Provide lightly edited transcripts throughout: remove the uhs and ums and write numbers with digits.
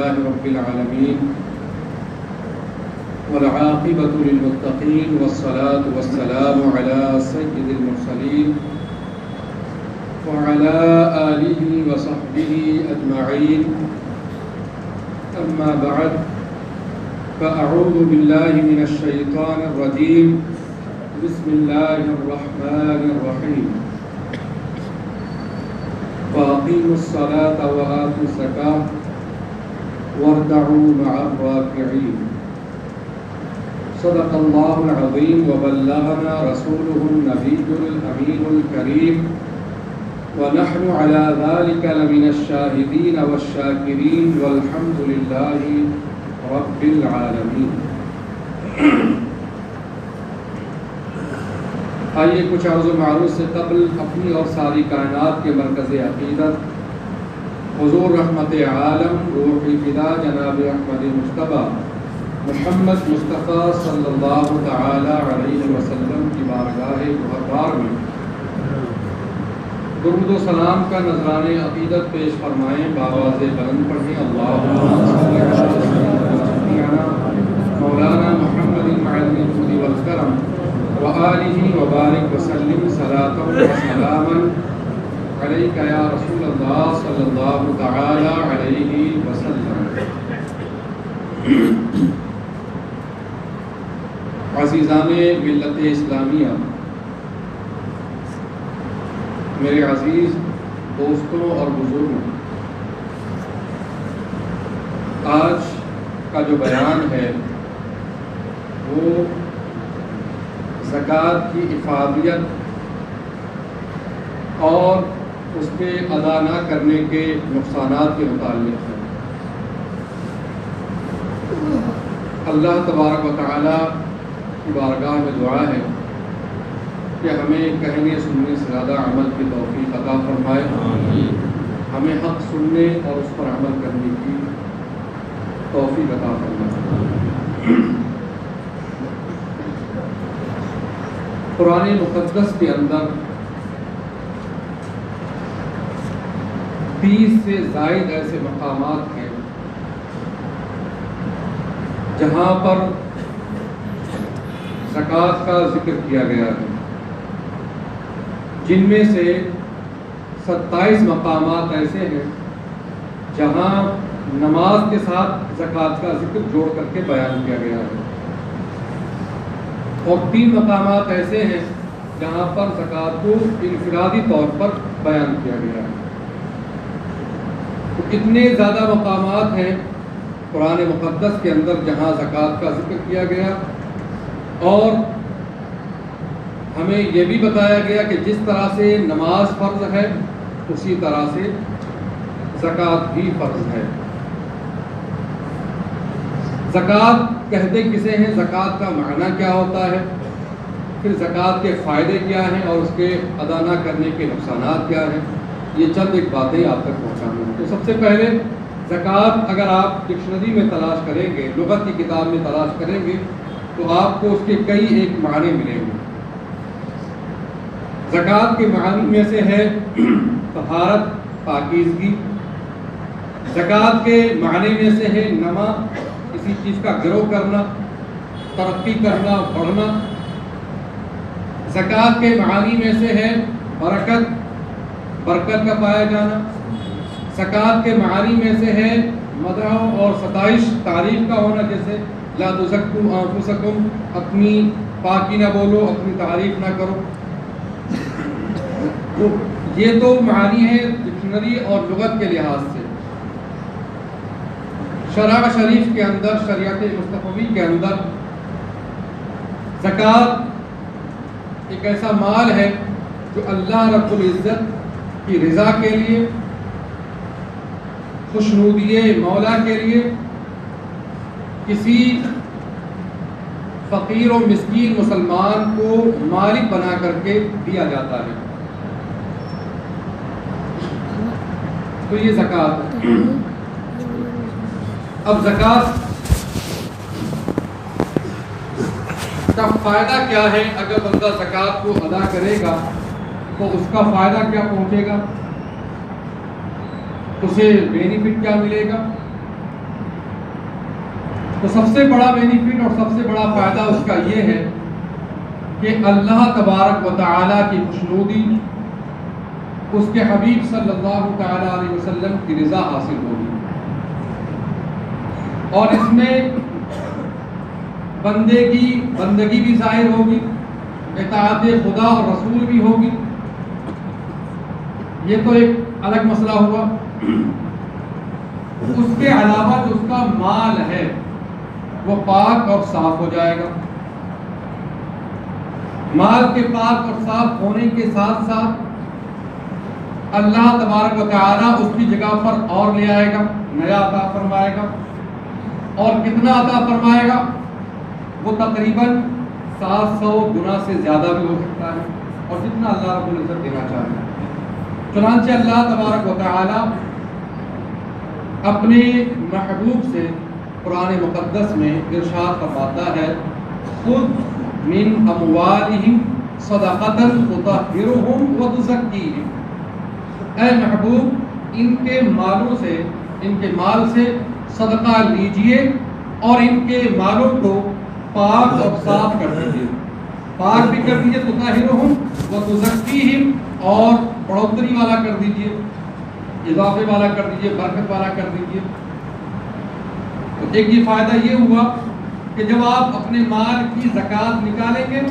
لله رب العالمين والعاقبة للمتقين والصلاة والسلام على سيد المرسلين وعلى آله وصحبه أجمعين. أما بعد فأعوذ بالله من الشيطان الرجيم. بسم الله الرحمن الرحيم. وأقيموا الصلاة وآتوا الزكاة واركعوا مع الراكعين. صدق الله العظيم وبلغنا رسوله النبي الأمين الكريم ونحن على ذلك لمن الشاهدين والشاكرين والحمد لله رب العالمين. آئیے کچھ عرض و معروض سے قبل اپنی اور ساری کائنات کے مرکز عقیدت حضور رحمت عالم روح فدا جناب احمد مجتبی محمد مصطفیٰ صلی اللہ تعالی علیہ وسلم کی بارگاہ محترم میں درود و سلام کا نذرانِ عقیدت پیش فرمائیں. بآواز بلند پڑھیں. اللہم صل علی سیدنا مولانا محمد المعلم والکرم وآلہ وبارک وسلم صلاۃ وسلاما علیک یا رسول اللہ صلی اللہ تعالی علیہ وسلم. عزیزان ملت اسلامیہ، میرے عزیز دوستوں اور بزرگوں، آج کا جو بیان ہے وہ زکوٰۃ کی افادیت اور اس کے ادا نہ کرنے کے نقصانات کے متعلق ہے. اللہ تبارک و تعالی کی بارگاہ میں دعا ہے کہ ہمیں کہنے سننے سے زیادہ عمل کی توفیق عطا فرمائے. ہمیں حق سننے اور اس پر عمل کرنے کی توفیق عطا فرمائے. قرآن مقدس کے اندر 30 سے زائد ایسے مقامات ہیں جہاں پر زکوٰۃ کا ذکر کیا گیا ہے، جن میں سے 27 مقامات ایسے ہیں جہاں نماز کے ساتھ زکوٰۃ کا ذکر جوڑ کر کے بیان کیا گیا ہے، اور 3 مقامات ایسے ہیں جہاں پر زکوٰۃ کو انفرادی طور پر بیان کیا گیا ہے. تو اتنے زیادہ مقامات ہیں قرآن مقدس کے اندر جہاں زکوٰۃ کا ذکر کیا گیا، اور ہمیں یہ بھی بتایا گیا کہ جس طرح سے نماز فرض ہے اسی طرح سے زکوٰۃ بھی فرض ہے. زکوٰۃ کہتے کسے ہیں، زکوٰۃ کا معنی کیا ہوتا ہے، پھر زکوٰۃ کے فائدے کیا ہیں اور اس کے ادا نہ کرنے کے نقصانات کیا ہیں، یہ چند ایک باتیں آپ تک پہنچانا ہے. تو سب سے پہلے زکوٰۃ اگر آپ ڈکشنری میں تلاش کریں گے، لغت کی کتاب میں تلاش کریں گے، تو آپ کو اس کے کئی ایک معنی ملیں گے. زکوٰۃ کے معنی میں سے ہے طہارت، پاکیزگی. زکوٰۃ کے معنی میں سے ہے نما، کسی چیز کا گرو کرنا، ترقی کرنا، بڑھنا. زکوٰۃ کے معنی میں سے ہے برکت، برکت کا پایا جانا. زکوٰۃ کے معنی میں سے ہے مدح اور ستائش، تعریف کا ہونا، جیسے لا تزکوا انفسکم، اپنی پاکی نہ بولو، اپنی تعریف نہ کرو. یہ تو معنی ہے ڈکشنری اور لغت کے لحاظ سے. شرع شریف کے اندر، شریعت مصطفی کے اندر زکوٰۃ ایک ایسا مال ہے جو اللہ رب العزت کی رضا کے لیے، خوشنودی مولا کے لیے کسی فقیر و مسکین مسلمان کو مالک بنا کر کے دیا جاتا ہے. تو یہ زکوٰۃ ہے. اب زکوٰۃ کا فائدہ کیا ہے؟ اگر بندہ زکوٰۃ کو ادا کرے گا تو اس کا فائدہ کیا پہنچے گا، اسے بینیفٹ کیا ملے گا؟ تو سب سے بڑا بینیفٹ اور سب سے بڑا فائدہ اس کا یہ ہے کہ اللہ تبارک و تعالیٰ کی خوشنودی، اس کے حبیب صلی اللہ تعالیٰ علیہ وسلم کی رضا حاصل ہوگی، اور اس میں بندے کی بندگی بھی ظاہر ہوگی، اطاعت خدا اور رسول بھی ہوگی۔ یہ تو ایک الگ مسئلہ ہوا۔ اس کے علاوہ جو اس کا مال ہے وہ پاک اور صاف ہو جائے گا۔ مال کے پاک اور صاف ہونے کے ساتھ ساتھ اللہ تبارک و تعالیٰ اس کی جگہ پر اور لے آئے گا، نیا عطا فرمائے گا، اور کتنا عطا فرمائے گا؟ وہ تقریباً 700 گنا سے زیادہ بھی ہو سکتا ہے، اور جتنا اللہ رب العزت دینا چاہے۔ چنانچہ اللہ تبارک و تعالیٰ اپنے محبوب سے قرآن مقدس میں ارشاد فرماتا ہے، خذ من اموالہم صدقۃ تطہرہم وتزکیہم، اے محبوب ان کے مالوں سے، ان کے مال سے صدقہ لیجئے اور ان کے مالوں کو پاک اور صاف کر دیجئے، پاک بھی کر دیجئے، تطہرہم وتزکیہم، اور بڑھوتری والا کر دیجئے، اضافے والا کر دیجئے، برکت والا کر دیجئے۔ تو ایک یہ فائدہ یہ ہوا کہ جب آپ اپنے مال کی زکوٰۃ نکالیں گے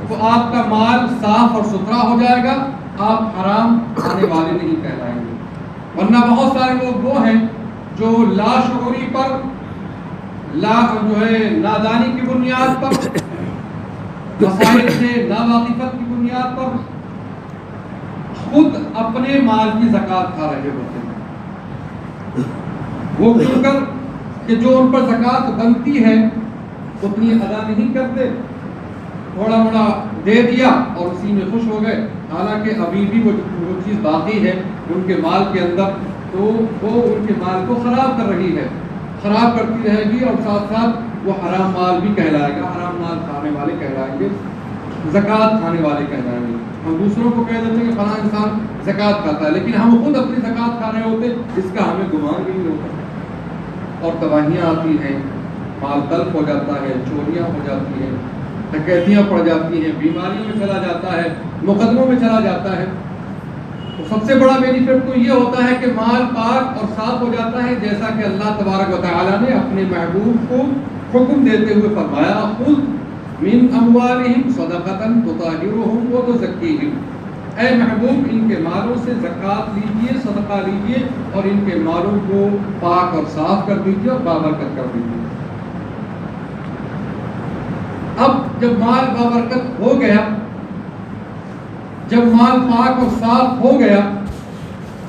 تو آپ کا مال صاف اور ستھرا ہو جائے گا، آپ حرام کھانے والے نہیں کہلائیں گے۔ ورنہ بہت سارے لوگ وہ ہیں جو لاشعوری پر، نادانی کی بنیاد پر، مسائل سے ناواقفت کی بنیاد پر خود اپنے مال کی زکوٰۃ کھا رہے ہوتے ہیں۔ وہ کیوں کر کہ جو ان پر زکوٰۃ بنتی ہے اتنی ادا نہیں کرتے، تھوڑا موڑا دے دیا اور اسی میں خوش ہو گئے، حالانکہ ابھی بھی وہ چیز باقی ہے ان کے مال کے اندر، تو وہ ان کے مال کو خراب کر رہی ہے، خراب کرتی رہے گی، اور ساتھ ساتھ وہ حرام مال بھی کہلائے گا، حرام مال کھانے والے کہلائیں گے، زکوٰۃ کھانے والے کہلائیں گے۔ ہم دوسروں کو کہہ دیتے ہیں کہ فلاں انسان زکوٰۃ کھاتا ہے، لیکن ہم خود اپنی زکوٰۃ کھا رہے ہوتے، اس کا ہمیں گمان بھی نہیں ہوتا، اور تباہیاں آتی ہیں، مال تلف ہو جاتا ہے، چوریاں ہو جاتی ہیں، ڈکیتیاں پڑ جاتی ہیں، بیماریوں میں چلا جاتا ہے، مقدموں میں چلا جاتا ہے۔ تو سب سے بڑا بینیفٹ تو یہ ہوتا ہے کہ مال پاک اور صاف ہو جاتا ہے، جیسا کہ اللہ تبارک و تعالیٰ نے اپنے محبوب کو حکم دیتے ہوئے فرمایا، خذ من اموالہم صدقۃ تطہرہم وتزکیہم، اے محبوب ان کے مالوں سے زکوٰۃ لیجئے، صدقہ لیجئے، اور ان کے مالوں کو پاک اور صاف کر دیجئے اور بابرکت کر دیجئے۔ اب جب مال بابرکت ہو گیا، جب مال پاک اور صاف ہو گیا،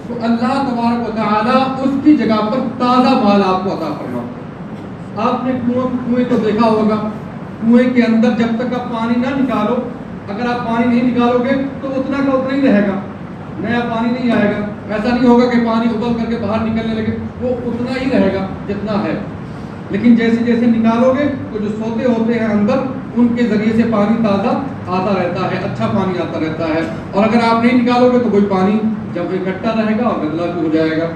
تو اللہ تبارک و تعالیٰ اس کی جگہ پر تازہ مال آپ کو عطا فرماتا ہے۔ آپ نے کنویں تو دیکھا ہوگا، کنویں کے اندر جب تک آپ پانی نہ نکالو، اگر آپ پانی نہیں نکالو گے تو اتنا کا اتنا ہی رہے گا، نیا پانی نہیں آئے گا۔ ایسا نہیں ہوگا کہ پانی ابل کر کے باہر نکلنے لگے، وہ اتنا ہی رہے گا جتنا ہے۔ لیکن جیسے جیسے نکالو گے تو جو سوتے ہوتے ہیں اندر، ان کے ذریعے سے پانی تازہ آتا رہتا ہے، اچھا پانی آتا رہتا ہے، اور اگر آپ نہیں نکالو گے تو کوئی پانی جب اکٹھا رہے گا اور گندلا بھی ہو جائے گا،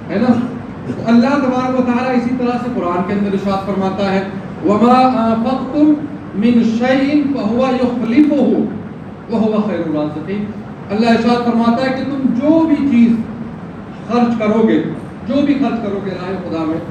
ہے نا۔ تو اللہ تبارک و تعالیٰ اسی طرح سے قرآن کے اندر ارشاد فرماتا ہے، وَمَا أَنفَقْتُم مِّن شَيْءٍ فَهُوَ يُخْلِفُهُ وَهُوَ خَيْرُ الرَّازِقِينَ۔ اللہ ارشاد فرماتا ہے کہ تم جو بھی چیز خرچ کرو گے، جو بھی خرچ کرو گے راہ خدا میں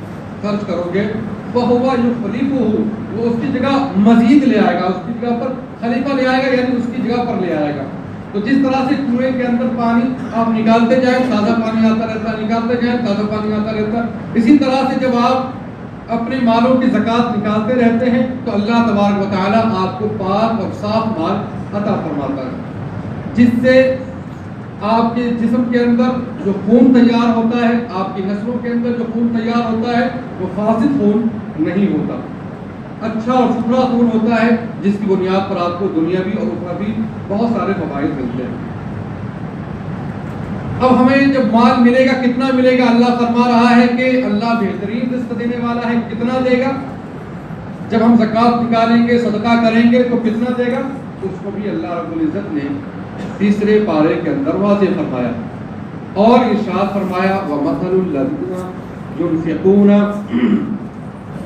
خرچ کرو گے، فَهُوَ يُخْلِفُهُ، وہ اس کی جگہ مزید لے آئے گا، اس کی جگہ پر خلیفہ لے آئے گا، یعنی اس کی جگہ پر لے آئے گا۔ تو جس طرح سے کنویں کے اندر پانی آپ نکالتے جائیں تازہ پانی آتا رہتا ہے، نکالتے جائیں تازہ پانی آتا رہتا ہے، اسی طرح سے جب آپ اپنے مالوں کی زکوٰۃ نکالتے رہتے ہیں تو اللہ تبارک و تعالیٰ آپ کو پاک اور صاف مال عطا فرماتا ہے، جس سے آپ کے جسم کے اندر جو خون تیار ہوتا ہے، آپ کی نسلوں کے اندر جو خون تیار ہوتا ہے وہ فاسد خون نہیں ہوتا، اچھا اور ستھرا خون ہوتا ہے، جس کی بنیاد پر آپ کو دنیاوی اور اخروی بہت سارے فوائد ملتے ہیں۔ اب ہمیں جب مال ملے گا کتنا ملے گا؟ اللہ فرما رہا ہے کہ اللہ بہترین رزق دینے والا ہے، کتنا دے گا؟ جب ہم زکوٰۃ نکالیں گے، صدقہ کریں گے تو کتنا دے گا؟ اس کو بھی اللہ رب العزت نے تیسرے پارے کے اندر واضح فرمایا، اور ارشاد فرمایا، وَمَثَلُ الَّذِينَ يُنْفِقُونَ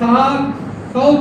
100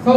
100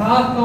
700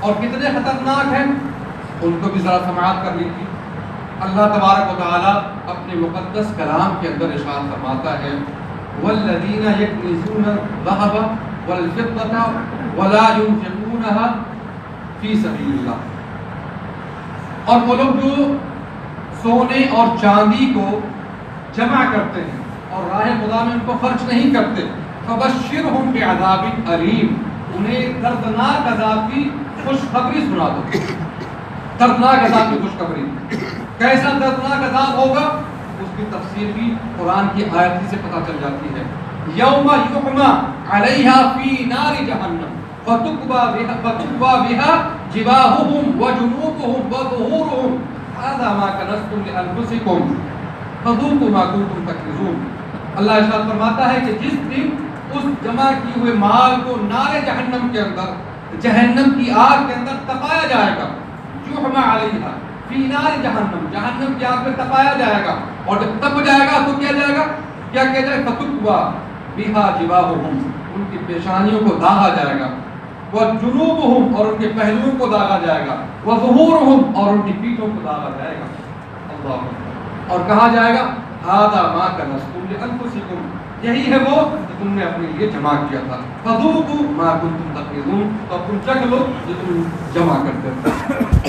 اور کتنے خطرناک ہیں ان کو بھی ذرا سماعت کر لیجیے۔ اللہ تبارک و تعالیٰ اپنے مقدس کلام کے اندر ارشاد فرماتا ہے والذین یکنزون الذھب والفضة ولا ينفقونها فی سبیل اللہ، اور وہ لوگ جو سونے اور چاندی کو جمع کرتے ہیں اور راہ خدا میں ان کو خرچ نہیں کرتے، فبشرہم بعذاب علیم، انہیں دردناک عذاب کی خوشخبری سنا دو۔ دردناک عذاب کی خوشخبری، کیسا دردناک عذاب ہوگا اس کی تفسیر بھی قرآن کی آیت سے پتہ چل جاتی ہے۔ یوم یحمى علیہا فی نار جہنم فتکوی بہا جباہہم وجنوبہم وظہورہم ھذا ما کنزتم لانفسکم فذوقوا ما کنتم تکنزون۔ اللہ ارشاد فرماتا ہے کہ جس دن اس جمع کیے ہوئے مال کو نار جہنم کے اندر، جہنم کی آگ کے اندر تپایا جائے گا، یحمى علیہا فی نار جہنم، جہنم کی آگ میں تپایا جائے گا، اور جب تپ جائے گا تو کیا جائے گا، کیا کیا جائے گا، فتکوی بہا جباہہم، ان کی پیشانیوں کو داغا جائے گا، وجنوبہم، اور ان کے پہلوؤں کو داغا جائے گا، وظہورہم، اور ان کی پیٹھوں کو داغا جائے گا، اللہ، اور کہا جائے گا ھذا ما کنزتم لانفسکم، یہی ہے وہ جو تم نے اپنے لیے جمع کیا تھا، فذوقوا ما کنتم تکنزون، تو تم چکھ لو جو تم جمع کرتے تھے۔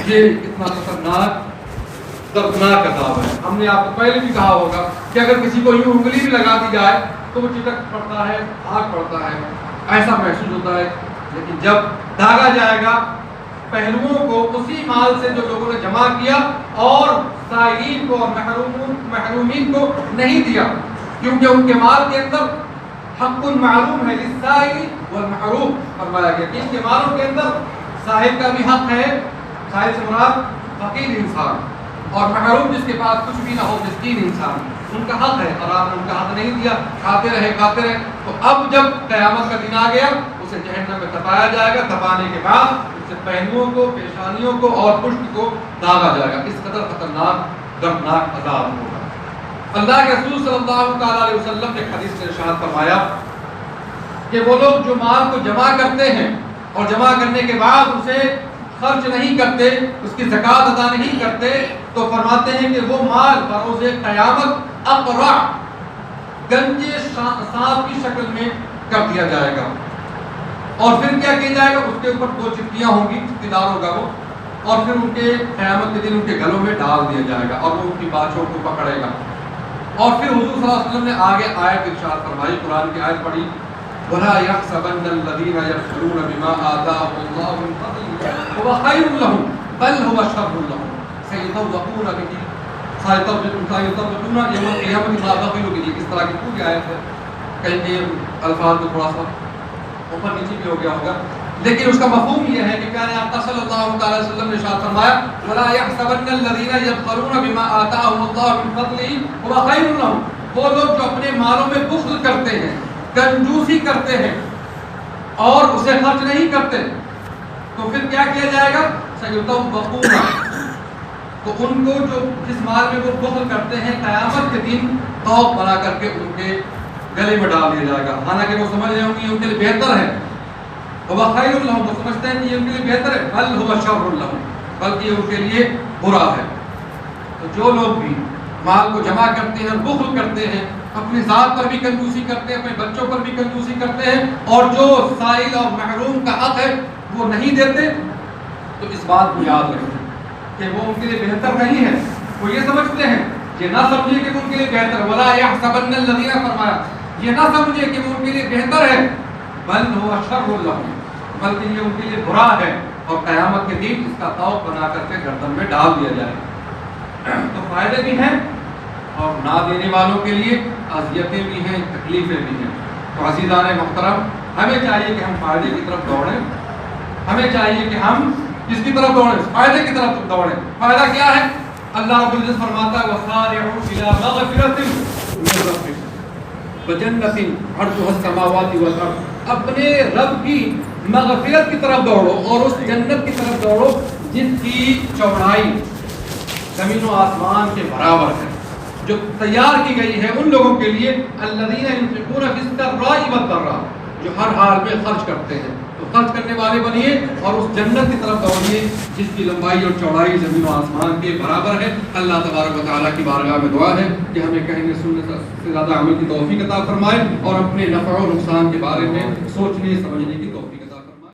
یہ اتنا خطرناک دردناک عذاب ہے۔ ہم نے آپ کو پہلے بھی کہا ہوگا کہ اگر کسی کو یوں انگلی بھی لگا دی جائے تو وہ چٹک پڑتا ہے، آگ پڑتا ہے، ایسا محسوس ہوتا ہے، لیکن جب داغا جائے گا پہلوؤں کو اسی مال سے جو لوگوں نے جمع کیا اور سائلین کو اور محرومین کو نہیں دیا، کیونکہ ان کے مال کے اندر حق معلوم ہے للسائل والمحروم، فرمایا گیا کہ ان کے مالوں کے اندر سائل کا بھی حق ہے، سائل سے مراد فقیر انسان، اور محروم جس کے پاس کچھ بھی نہ ہو، مسکین انسان، ان کا حق ہے، اور آپ نے ان کا حق نہیں دیا، کھاتے رہے کھاتے رہے۔ تو اب جب قیامت کا دن آ گیا اسے جہنم میں تپایا جائے گا، تپانے کے بعد اس سے پہلوؤں کو، پیشانیوں کو اور پشت کو داغا جائے گا۔ اس قدر خطرناک دردناک عذاب ہوگا۔ اللہ کے رسول صلی اللہ تعالیٰ علیہ وسلم نے حدیث میں ارشاد فرمایا کہ وہ لوگ جو مال کو جمع کرتے ہیں اور جمع کرنے کے بعد اسے خرچ نہیں کرتے، اس کی زکوٰۃ ادا نہیں کرتے، تو فرماتے ہیں کہ وہ مال بروز قیامت اقرع، گنجے سانپ کی شکل میں کر دیا جائے گا، اور پھر کیا کیا جائے گا، اس کے اوپر 2 چپٹیاں ہوں گی، چپٹی دار ہوگا وہ، اور پھر ان کے قیامت کے دن ان کے گلوں میں ڈال دیا جائے گا اور وہ ان کی باچھوں کو پکڑے گا۔ اور پھر حضور صلی اللہ علیہ وسلم نے آگے آیت ارشاد فرمائی، قرآن کی آیت پڑھی، وَلَا يَحْسَبَنَّ الَّذِينَ يَبْخِلُونَ بِمَا آتَاهُمُ اللَّهُ مِنْ فَضْلِهِ هُوَ خَيْرٌ لَهُمْ بَلْ هُوَ شَرٌّ لَهُمْ سَيُطَوَّقُونَ يَوْمَ الْقِيَامَةِ مَا بَخِلُوا بِهِ۔ اس طرح کی پوری آیت ہے، کہیں کہ الفاظ میں تھوڑا سا اوپر نیچے بھی ہو گیا ہوگا، لیکن اس کا مفہوم یہ ہے کہ پیارے آقا صلی اللہ تعالی وسلم نے ارشاد فرمایا وَلَا يَحْسَبَنَّ الَّذِينَ يَبْخَلُونَ بِمَا آتَاهُمُ اللَّهُ مِنْ فَضْلِهِ هُوَ خَيْرٌ لَهُمْ، وہ لوگ جو اپنے مالوں میں بخل کرتے ہیں، کنجوسی کرتے ہیں اور اسے خرچ نہیں کرتے، تو پھر کیا کیا جائے گا، سَيُطَوَّقُونَ، تو ان کو جو جس مال میں وہ بخل کرتے ہیں قیامت کے دن طوق بنا کر کے ان کے گلے میں ڈال دیا جائے گا، حالانکہ وہ سمجھ رہے ہوں گے یہ ان کے لیے بہتر ہے، وہ خیر لہم، وہ سمجھتے ہیں کہ یہ ان کے لیے بہتر ہے، بل هو شر لہم، بلکہ یہ ان کے لیے برا ہے۔ تو جو لوگ بھی مال کو جمع کرتے ہیں اور بخل کرتے ہیں، اپنی ذات پر بھی کنجوسی کرتے ہیں، اپنے بچوں پر بھی کنجوسی کرتے ہیں، اور جو سائل اور محروم کا حق ہے وہ نہیں دیتے، تو اس بات کو یاد رکھیں کہ وہ ان کے لیے بہتر نہیں ہے۔ وہ یہ سمجھتے ہیں، یہ نہ سمجھے کہ وہ ان کے لیے بہتر، وَلَا يَحْسَبَنَّ الَّذِينَ فرمایا، یہ نہ سمجھے کہ وہ ان کے لیے بہتر ہے، بل هو شر لہم، بلکہ یہ ان کے لیے برا ہے، اور قیامت کے دن اس کا طوق بنا کر کے گردن میں ڈال دیا جائے گا۔ تو فائدے بھی ہیں اور نہ دینے والوں کے لیے اذیتیں بھی ہیں، تکلیفیں بھی ہیں۔ تو عزیزان محترم، ہمیں چاہیے کہ ہم فائدے کی طرف دوڑیں، ہمیں چاہیے کہ ہم کس کی طرف دوڑیں، فائدے کی طرف دوڑیں۔ فائدہ کیا ہے؟ اللہ رب العزت فرماتا ہے وَسَارِعُوا إِلَىٰ مَغْفِرَةٍ مِّن رَّبِّكُمْ وَجَنَّةٍ عَرْضُهَا السَّمَاوَاتُ وَالْأَرْضُ، اپنے رب کی مغفرت کی طرف دوڑو اور اس جنت کی طرف دوڑو جس کی چوڑائی زمین و آسمان کے برابر ہے، جو تیار کی گئی ہے ان لوگوں کے لیے الذین ينفقون فی السراء والضراء، جو ہر حال میں خرچ کرتے ہیں، تو خرچ کرنے والے بنیے اور اس جنت کی طرف دوڑیے جس کی لمبائی اور چوڑائی زمین و آسمان کے برابر ہے۔ اللہ تبارک و تعالیٰ کی بارگاہ میں دعا ہے کہ ہمیں کہنے سننے سے زیادہ عمل کی توفیق عطا فرمائے اور اپنے نفع و نقصان کے بارے میں سوچنے سمجھنے کی توفیق